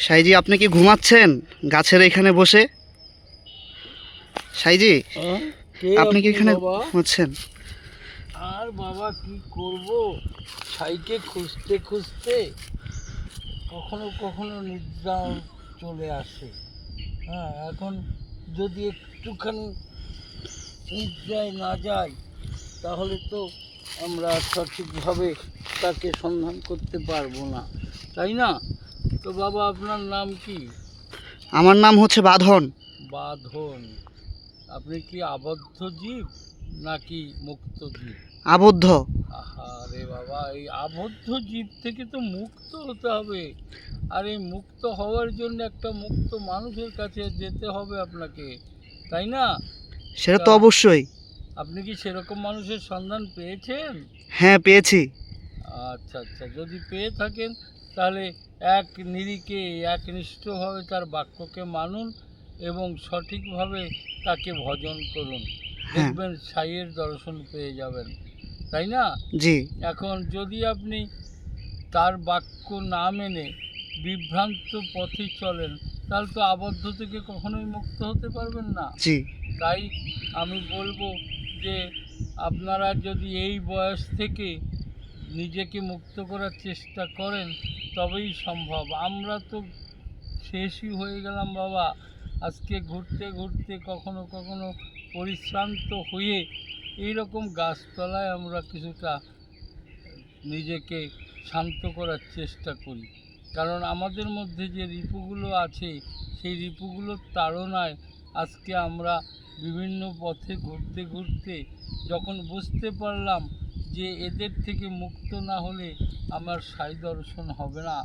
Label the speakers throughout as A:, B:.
A: সাইজি, আপনি কি ঘুমাচ্ছেন গাছের এখানে বসে? সাইজি,
B: কে
A: আপনি কি এখানে
B: বাবা?
A: ঘুমাচ্ছেন?
B: আর বাবা কি করব, ছাইকে খুঁজতে খুঁজতে কখনো কখনো নিদ্রা চলে আসে। হ্যাঁ, এখন যদি একটুখানি নিদ্রায় না যাই তাহলে তো আমরা সঠিকভাবে তাকে সন্ধান করতে পারবো না, তাই না? তো বাবা, আপনার নাম কি?
A: আমার নাম হচ্ছে বাঁধন।
B: বাঁধন। আপনি কি আবদ্ধ জীব নাকি মুক্ত জীব?
A: আবদ্ধ।
B: আরে বাবা, এই আবদ্ধ জীব থেকে তো মুক্ত হতে হবে। আর এই মুক্ত হওয়ার জন্য একটা মুক্ত মানুষের কাছে যেতে হবে আপনাকে, তাই না?
A: সেটা তো
B: তা
A: অবশ্যই।
B: আপনি কি সেরকম মানুষের সন্ধান পেয়েছেন?
A: হ্যাঁ, পেয়েছি।
B: আচ্ছা আচ্ছা, যদি পেয়ে থাকেন তাহলে এক নিরিখে একনিষ্ঠভাবে তার বাক্যকে মানুন এবং সঠিকভাবে তাকে ভজন করুন।
A: হ্যাঁ।
B: দেখবেন সাইয়ের দর্শন পেয়ে যাবেন, তাই না?
A: জি।
B: এখন যদি আপনি তার বাক্য না মেনে বিভ্রান্ত পথে চলেন তাহলে তো আবদ্ধ থেকে কখনোই মুক্ত হতে পারবেন না।
A: জি।
B: তাই আমি বলবো যে আপনারা যদি এই বয়স থেকে নিজেকে মুক্ত করার চেষ্টা করেন তবেই সম্ভব। আমরা তো শেষই হয়ে গেলাম বাবা। আজকে ঘুরতে ঘুরতে কখনো কখনো পরিশ্রান্ত হয়ে এইরকম গাছতলায় আমরা কিছুটা নিজেকে শান্ত করার চেষ্টা করি। কারণ আমাদের মধ্যে যে রিপুগুলো আছে সেই রিপুগুলোর তাড়নায় আজকে আমরা বিভিন্ন পথে ঘুরতে ঘুরতে যখন বুঝতে পারলাম যে এদের থেকে মুক্ত না হলে আমার সাই দর্শন হবে না,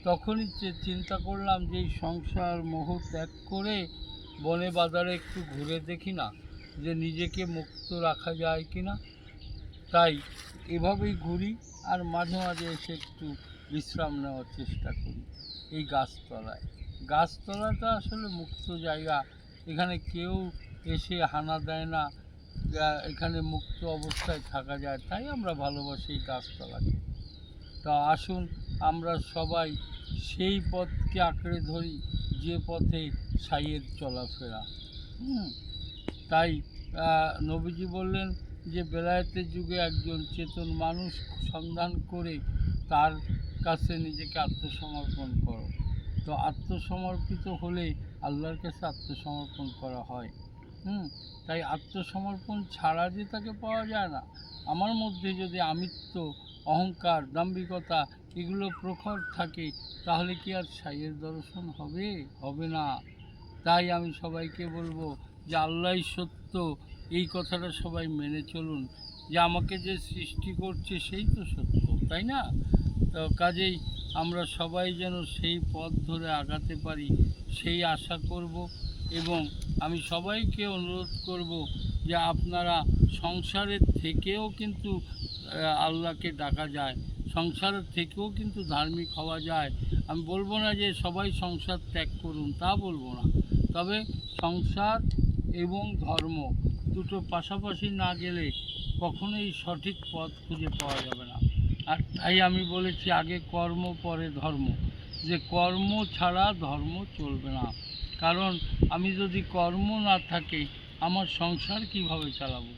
B: তখনই চিন্তা করলাম যে এই সংসার মোহ ত্যাগ করে বনে বাজারে একটু ঘুরে দেখি না, যে নিজেকে মুক্ত রাখা যায় কি না। তাই এভাবেই ঘুরি আর মাঝে মাঝে এসে একটু বিশ্রাম নেওয়ার চেষ্টা করি এই গাছতলায়। গাছতলাটা আসলে মুক্ত জায়গা, এখানে কেউ এসে হানা দেয় না, এখানে মুক্ত অবস্থায় থাকা যায়, তাই আমরা ভালোবাসি এই গাছতলাকে। তা আসুন আমরা সবাই সেই পথকে আঁকড়ে ধরি যে পথে সাইয়ের চলাফেরা। তাই নবীজি বললেন যে বেলায়েতের যুগে একজন চেতন মানুষ সন্ধান করে তার কাছে নিজেকে আত্মসমর্পণ করো। তো আত্মসমর্পিত হলে আল্লাহর কাছে আত্মসমর্পণ করা হয়। তাই আত্মসমর্পণ ছাড়া যে তাকে পাওয়া যায় না। আমার মধ্যে যদি আমিত্ব, অহংকার, দাম্ভিকতা এগুলো প্রখর থাকে তাহলে কি আর সাইয়ের দর্শন হবে? হবে না। তাই আমি সবাইকে বলবো যে আল্লাহই সত্য, এই কথাটা সবাই মেনে চলুন, যে আমাকে যে সৃষ্টি করছে সেই তো সত্য, তাই না? তো কাজেই আমরা সবাই যেন সেই পথ ধরে আগাতে পারি সেই আশা করব। এবং আমি সবাইকে অনুরোধ করব যে আপনারা সংসারের থেকেও কিন্তু আল্লাহকে ডাকা যায়, সংসারের থেকেও কিন্তু ধার্মিক হওয়া যায়। আমি বলবো না যে সবাই সংসার ত্যাগ করুন, তা বলবো না, তবে সংসার এবং ধর্ম দুটো পাশাপাশি না গেলে কখনোই সঠিক পথ খুঁজে পাওয়া যাবে না। আর তাই আমি বলেছি আগে কর্ম পরে ধর্ম, যে কর্ম ছাড়া ধর্ম চলবে না। কারণ আমি যদি কর্ম না থাকে আমার সংসার কিভাবে চালাবো?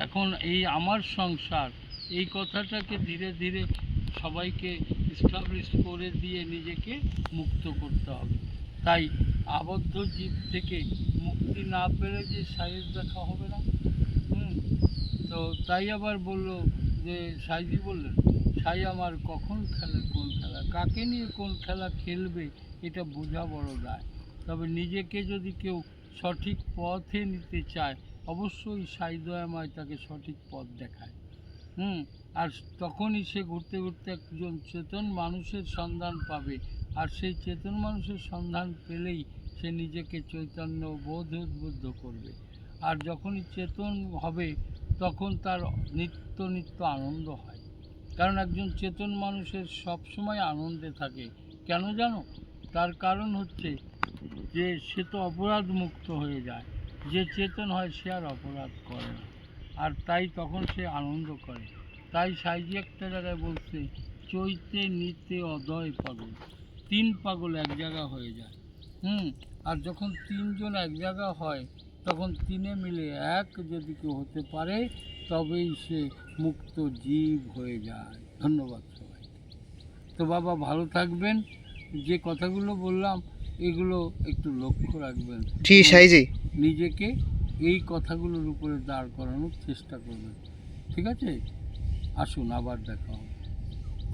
B: এখন এই আমার সংসার, এই কথাটাকে ধীরে ধীরে সবাইকে এস্টাবলিশ করে দিয়ে নিজেকে মুক্ত করতে হবে। তাই আবদ্ধ জীব থেকে মুক্তি না পেলে যে সাইয়ের দেখা হবে না। তো তাই আবার বলল যে সাইজি বললেন, সাই আমার কখন খেলে কোন খেলা, কাকে নিয়ে কোন খেলা খেলবে এটা বোঝা বড় দায়। তবে নিজেকে যদি কেউ সঠিক পথে নিতে চায় অবশ্যই সাই দয়াময় তাকে সঠিক পথ দেখায়। আর তখনই সে ঘুরতে ঘুরতে একজন চেতন মানুষের সন্ধান পাবে, আর সেই চেতন মানুষের সন্ধান পেলেই সে নিজেকে চৈতন্য বোধে উদ্বুদ্ধ করবে। আর যখনই চেতন হবে তখন তার নিত্য নিত্য আনন্দ হয়। কারণ একজন চেতন মানুষের সবসময় আনন্দে থাকে। কেন জানো? তার কারণ হচ্ছে যে সে তো অপরাধ মুক্ত হয়ে যায়। যে চেতন হয় সে আর অপরাধ করে না, আর তাই তখন সে আনন্দ করে। তাই সাইজি একটা জায়গায় বলছে, চৈতে নিতে অদয় পাগল। তিন পাগল এক জায়গা হয়ে যায়। আর যখন তিনজন এক জায়গা হয় তখন তিনে মিলে এক যদি কেউ হতে পারে তবেই সে মুক্ত জীব হয়ে যায়। ধন্যবাদ সবাই। তো বাবা ভালো থাকবেন, যে কথাগুলো বললাম এগুলো একটু লক্ষ্য রাখবেন,
A: জি সাইজি।
B: নিজেকে এই কথাগুলোর উপরে দাঁড় করানোর চেষ্টা করবেন। ঠিক আছে, আসুন আবার দেখা হবে।